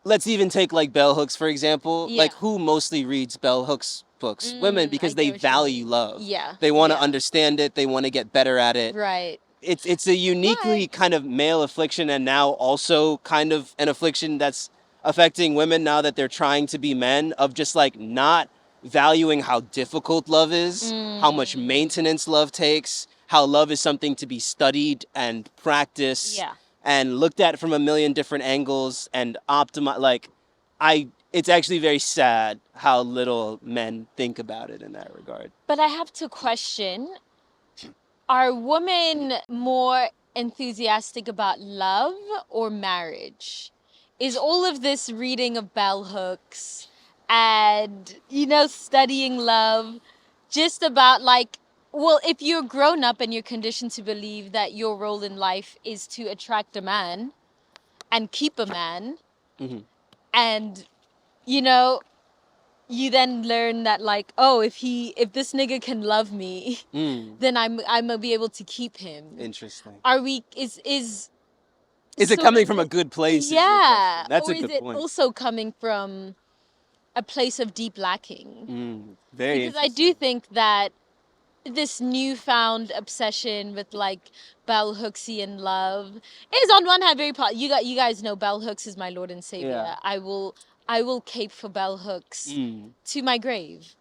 let's even take like bell hooks, for example. Yeah. Like who mostly reads bell hooks books? Women, because I they get what you value mean. love. Yeah. They want to Yeah. understand it. They want to get better at it. Right. It's a uniquely kind of male affliction, and now also kind of an affliction that's affecting women now that they're trying to be men, of just like not valuing how difficult love is, how much maintenance love takes, how love is something to be studied and practiced Yeah. and looked at from a million different angles and optimize. It's actually very sad how little men think about it in that regard. But I have to question, are women more enthusiastic about love or marriage? Is all of this reading of bell hooks and, studying love just about like, well, if you're grown up and you're conditioned to believe that your role in life is to attract a man and keep a man, and, you then learn that like, oh, if this nigga can love me, then I'm gonna be able to keep him. Interesting. Are we is it coming from a good place? is your Yeah. question. That's or a good is it point. also coming from a place of deep lacking? Very Because I do think that this newfound obsession with like bell hooksian love is on one hand very you guys know bell hooks is my Lord and Savior. Yeah. I will cape for bell hooks to my grave.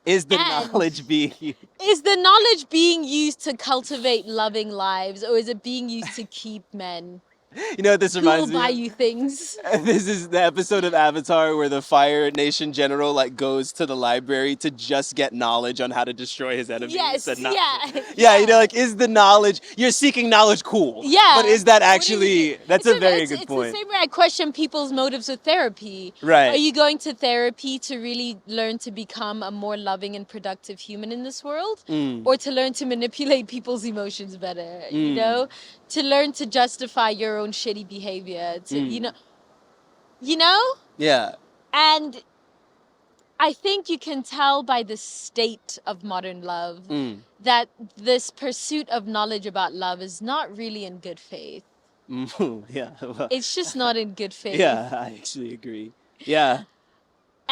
Is the And- knowledge being Is the knowledge being used to cultivate loving lives, or is it being used to keep men You know what this who will reminds me buy of? you things? This is the episode of Avatar where the Fire Nation general like goes to the library to just get knowledge on how to destroy his enemies. Yes, and not- yeah. Yeah, you know, like, is the knowledge, you're seeking knowledge, cool. Yeah. But is that What do you actually, mean? that's It's a very it's good point. It's the same way I question people's motives with therapy. Right. Are you going to therapy to really learn to become a more loving and productive human in this world? Or to learn to manipulate people's emotions better, To learn to justify your own shitty behavior, to, Yeah. And I think you can tell by the state of modern love that this pursuit of knowledge about love is not really in good faith. Yeah. Well, It's just not in good faith. yeah, I actually agree. Yeah.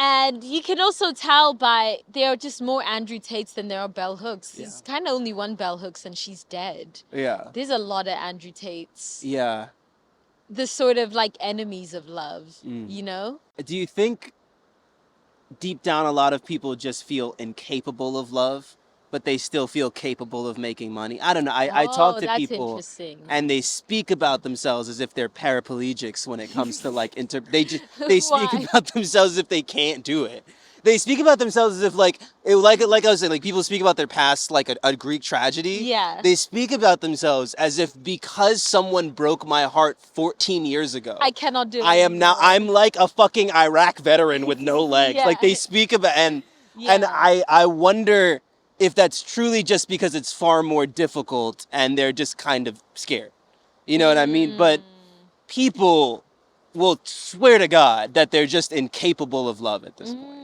And you can also tell by there are just more Andrew Tates than there are bell hooks. There's kind of only one bell hooks and she's dead. Yeah. There's a lot of Andrew Tates. Yeah. The sort of like enemies of love, Do you think deep down a lot of people just feel incapable of love, but they still feel capable of making money? I don't know. I talk to that's people interesting. and they speak about themselves as if they're paraplegics when it comes to like they speak Why? about themselves as if they can't do it. They speak about themselves as if like I was saying, like people speak about their past like a Greek tragedy. Yeah. They speak about themselves as if because someone broke my heart 14 years ago, I cannot do it I am now anymore. I'm like a fucking Iraq veteran with no legs. Yeah. Like they speak about and Yeah. I wonder if that's truly just because it's far more difficult and they're just kind of scared. You know what I mean? But people will swear to God that they're just incapable of love at this point.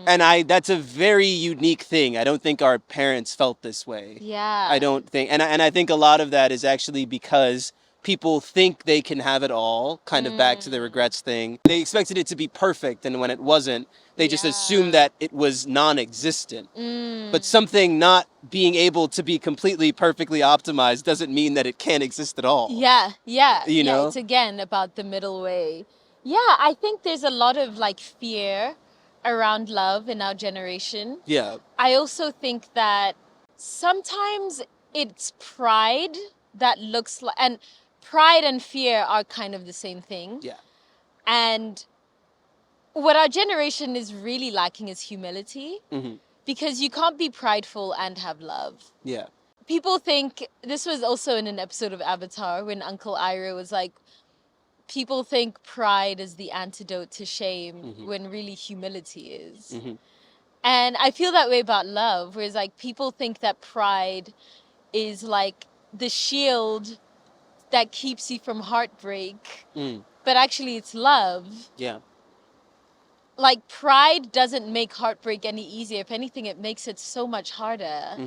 And that's a very unique thing. I don't think our parents felt this way. Yeah. I don't think, and I think a lot of that is actually because people think they can have it all, kind of back to the regrets thing. They expected it to be perfect, and when it wasn't, they just assumed that it was non-existent. But something not being able to be completely perfectly optimized doesn't mean that it can't exist at all. Yeah, yeah. You know? It's again about the middle way. Yeah, I think there's a lot of like fear around love in our generation. Yeah. I also think that sometimes it's pride that looks like, and pride and fear are kind of the same thing. Yeah. And what our generation is really lacking is humility, because you can't be prideful and have love. Yeah. People think, this was also in an episode of Avatar when Uncle Iroh was like, people think pride is the antidote to shame when really humility is. And I feel that way about love, whereas like people think that pride is like the shield that keeps you from heartbreak, but actually it's love. Yeah. Like pride doesn't make heartbreak any easier. If anything, it makes it so much harder.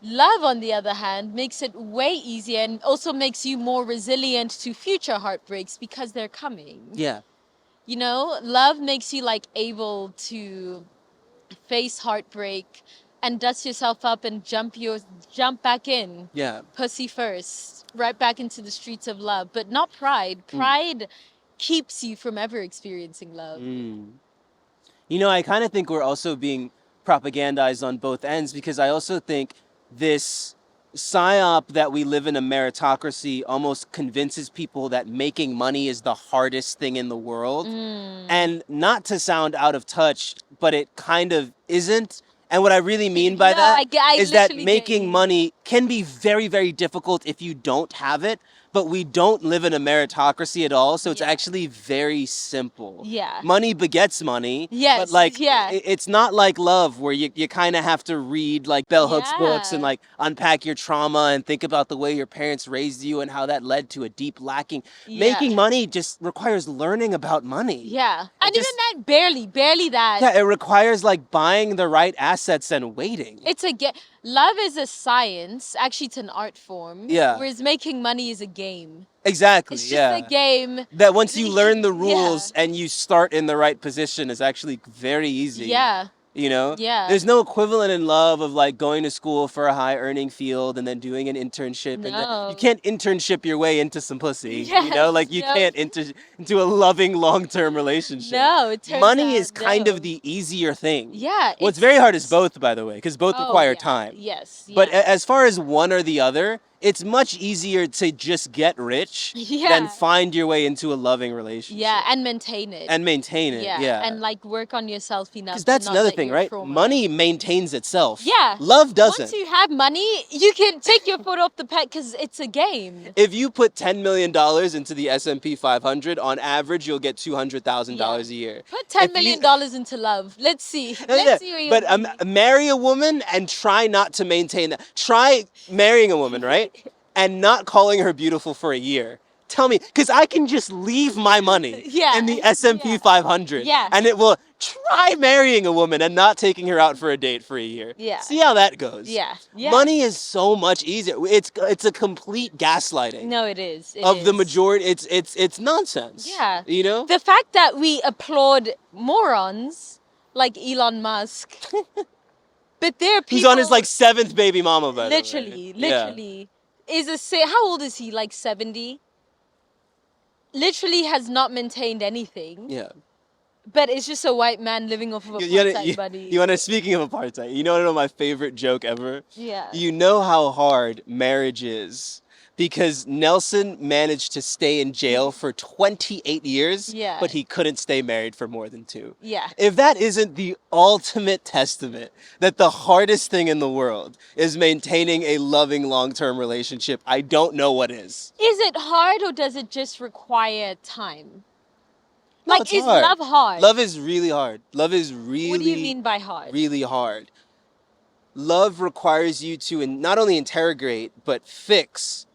Love, on the other hand, makes it way easier and also makes you more resilient to future heartbreaks because they're coming. Yeah. You know, love makes you like able to face heartbreak and dust yourself up and jump back in. Yeah. Pussy first, right back into the streets of love, but not pride. Pride keeps you from ever experiencing love. You know, I kind of think we're also being propagandized on both ends, because I also think this psyop that we live in a meritocracy almost convinces people that making money is the hardest thing in the world. And not to sound out of touch, but it kind of isn't. And what I really mean by that is that making money can be very, very difficult if you don't have it. But we don't live in a meritocracy at all, so it's actually very simple. Yeah. Money begets money. Yes, But like, yeah. it's not like love, where you kind of have to read like bell hooks books and like unpack your trauma and think about the way your parents raised you and how that led to a deep lacking. Making money just requires learning about money. Yeah. And even that, barely that. Yeah, it requires like buying the right assets and waiting. Love is a science. Actually, it's an art form. Yeah. Whereas making money is a game. Exactly, It's just a game. That once you learn the rules and you start in the right position is actually very easy. Yeah. You know? Yeah. There's no equivalent in love of like going to school for a high earning field and then doing an internship. No. And you can't internship your way into some pussy. Yes, you know? Like you can't into a loving long-term relationship. No, it turns Money out, is kind of the easier thing. Yeah. What's very hard is both, by the way, because both require time. Yes. But as far as one or the other, it's much easier to just get rich than find your way into a loving relationship. Yeah, and maintain it. Yeah. And like work on yourself enough. Because that's to not another let thing, your right? trauma- Money maintains itself. Yeah. Love doesn't. Once you have money, you can take your foot off the peg because it's a game. If you put $10 million into the S&P 500, on average, you'll get $200,000 a year. Put $10 million into love. Let's see. Let's see where you But marry a woman and try not to maintain that. Try marrying a woman, right? And not calling her beautiful for a year. Tell me, because I can just leave my money in the S&P 500. Yeah. And it will try marrying a woman and not taking her out for a date for a year. Yeah. See how that goes. Yeah. Money is so much easier. It's a complete gaslighting. No, it is. The majority. It's nonsense. Yeah. You know? The fact that we applaud morons like Elon Musk, but there are people... He's on his like 7th baby mama, by the way. Literally. Yeah. How old is he? Like 70? Literally has not maintained anything. Yeah. But it's just a white man living off of apartheid, buddy. You want to, speaking of apartheid, you know my favorite joke ever? Yeah. You know how hard marriage is because Nelson managed to stay in jail for 28 years, Yeah. but he couldn't stay married for more than 2. Yeah. If that isn't the ultimate testament that the hardest thing in the world is maintaining a loving long-term relationship, I don't know what is. Is it hard or does it just require time? No, Like, it's is hard. love hard? Love is really hard. Love is really, What do you mean by hard? really hard. Love requires you to not only interrogate, but fix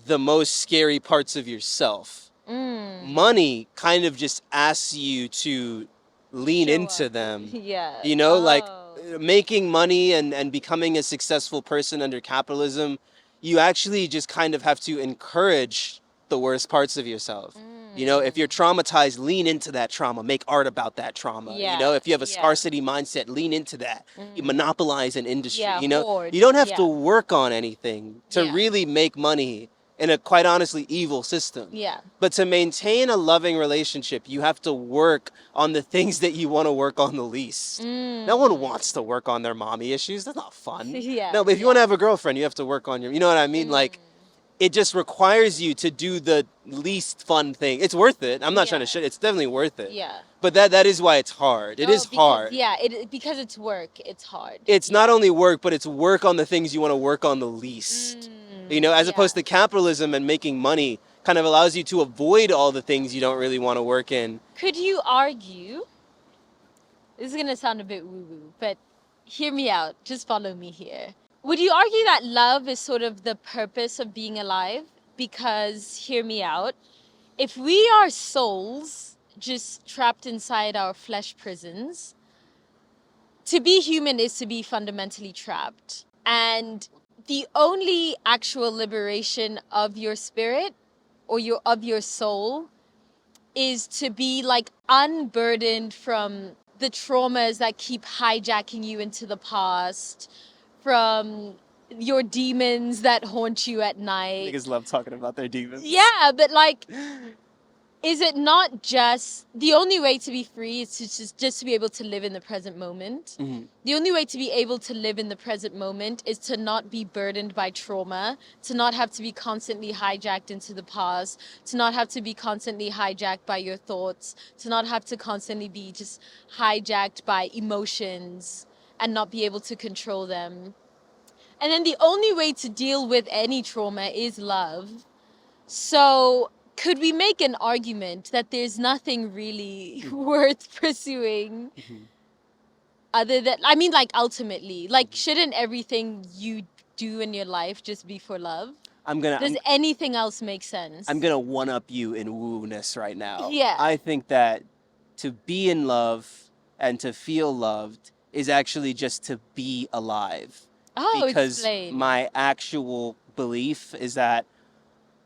the most scary parts of yourself. Money kind of just asks you to lean Show into up. them. Yeah. You know, like Oh. making money and becoming a successful person under capitalism, you actually just kind of have to encourage the worst parts of yourself. You know, if you're traumatized, lean into that trauma, make art about that trauma. You know, Yeah, if you have a yeah. scarcity mindset, lean into that. You monopolize an industry. Yeah, You know, hoard. you don't have Yeah. to work on anything to Yeah. really make money in a quite honestly evil system. Yeah. But to maintain a loving relationship, you have to work on the things that you want to work on the least. No one wants to work on their mommy issues. That's not fun. Yeah, No, but if you yeah. want to have a girlfriend, you have to work on your, you know what I mean? Like, it just requires you to do the least fun thing. It's worth it. I'm not trying to Yeah. shit. It's definitely worth it. Yeah. But that is why it's hard. It No, is because- hard. Yeah, because it's work. It's hard. It's not only work, but it's work on the things you want to work on the least. You know, as yeah. opposed to capitalism and making money kind of allows you to avoid all the things you don't really want to work in. Could you argue? This is gonna sound a bit woo-woo, but hear me out. Just follow me here. Would you argue that love is sort of the purpose of being alive? Because, hear me out, if we are souls just trapped inside our flesh prisons, to be human is to be fundamentally trapped. And the only actual liberation of your spirit or of your soul is to be like unburdened from the traumas that keep hijacking you into the past, from your demons that haunt you at night. Niggas love talking about their demons. Yeah, but like, is it not just the only way to be free is to just to be able to live in the present moment? The only way to be able to live in the present moment is to not be burdened by trauma, to not have to be constantly hijacked into the past, to not have to be constantly hijacked by your thoughts, to not have to constantly be just hijacked by emotions and not be able to control them. And then the only way to deal with any trauma is love. So could we make an argument that there's nothing really worth pursuing other than, I mean, like, ultimately, like, shouldn't everything you do in your life just be for love? Does anything else make sense? I'm gonna one up you in woo-ness right now. Yeah. I think that to be in love and to feel loved is actually just to be alive. Oh, Because explain. my actual belief is that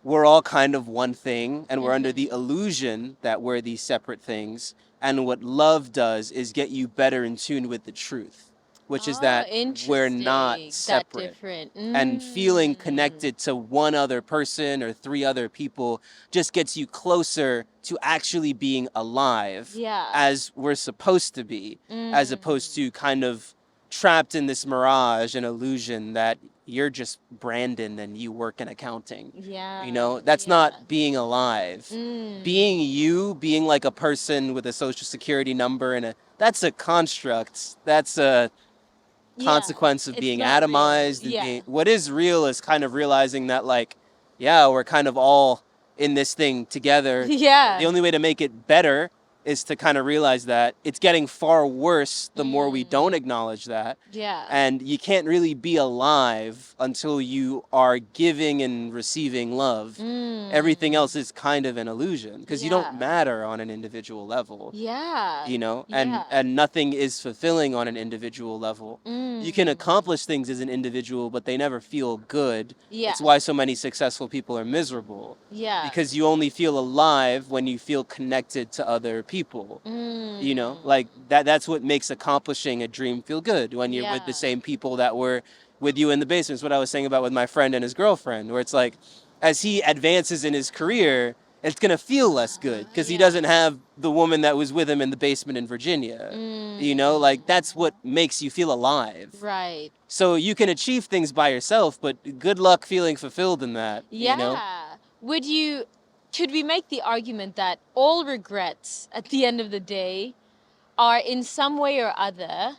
we're all kind of one thing and we're under the illusion that we're these separate things. And what love does is get you better in tune with the truth, which is that we're not Interesting. separate. That different. And feeling connected to one other person or 3 other people just gets you closer to actually being alive Yeah. as we're supposed to be, as opposed to kind of trapped in this mirage and illusion that you're just Brandon and you work in accounting. Yeah. You know, that's not being alive. Being you, being like a person with a social security number that's a construct. That's a consequence of It's being not real. atomized. And Yeah. what is real is kind of realizing that, like, yeah, we're kind of all in this thing together. Yeah. The only way to make it better is to kind of realize that it's getting far worse the more we don't acknowledge that. Yeah. And you can't really be alive until you are giving and receiving love. Everything else is kind of an illusion because you Yeah. don't matter on an individual level. Yeah. You know, Yeah. and nothing is fulfilling on an individual level. You can accomplish things as an individual, but they never feel good. Yeah. It's why so many successful people are miserable. Yeah. Because you only feel alive when you feel connected to other people. You know, like that's what makes accomplishing a dream feel good, when you're with the Yeah. same people that were with you in the basement. It's what I was saying about with my friend and his girlfriend, where it's like, as he advances in his career, It's going to feel less good because he Yeah. doesn't have the woman that was with him in the basement in Virginia. You know, like that's what makes you feel alive. Right. So you can achieve things by yourself, but good luck feeling fulfilled in that, Yeah. you know? Could we make the argument that all regrets at the end of the day are in some way or other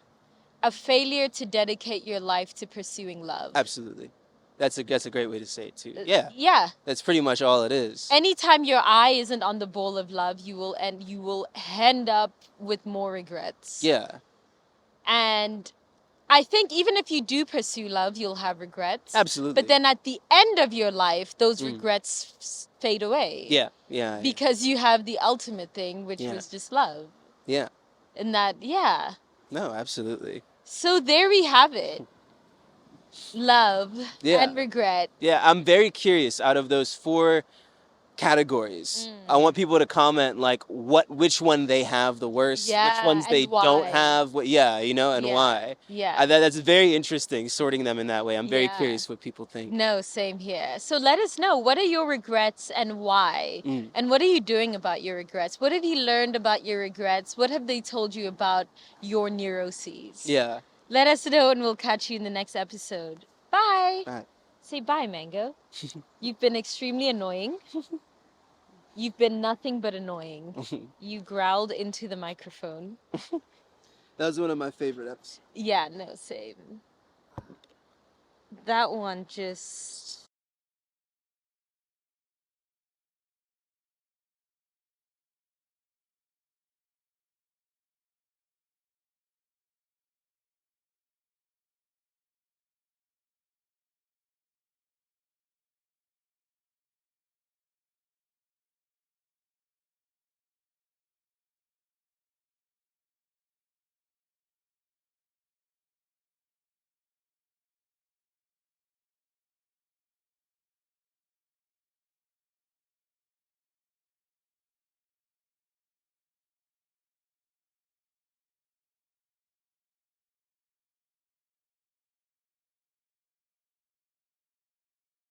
a failure to dedicate your life to pursuing love? Absolutely. That's a great way to say it too. Yeah. Yeah. That's pretty much all it is. Anytime your eye isn't on the ball of love, you will end up with more regrets. Yeah. And I think even if you do pursue love, you'll have regrets. Absolutely. But then at the end of your life, those regrets fade away. Yeah. Yeah. Because you have the ultimate thing, which was just love. Yeah. And that, yeah. No, absolutely. So there we have it. Love and regret. Yeah, I'm very curious out of those 4 categories. I want people to comment like which one they have the worst, which ones they don't have, and why. Yeah. That's very interesting sorting them in that way. I'm very curious what people think. No, same here. So let us know, what are your regrets and why? And what are you doing about your regrets? What have you learned about your regrets? What have they told you about your neuroses? Yeah. Let us know and we'll catch you in the next episode. Bye. Bye. Say bye, Mango. You've been extremely annoying. You've been nothing but annoying. You growled into the microphone. That was one of my favorite episodes. Yeah, no, same. That one just...